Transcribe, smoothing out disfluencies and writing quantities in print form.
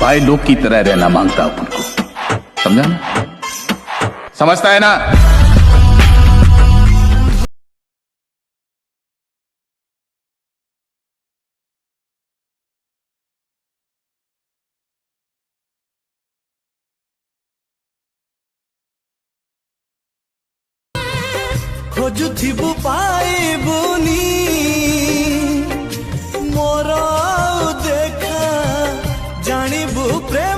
भाई लोग की तरह रहना मांगता अपन को, समझा ना? समझता है ना? खोजुथिबु पाइबुनी मोर देखा जानिबु प्रेम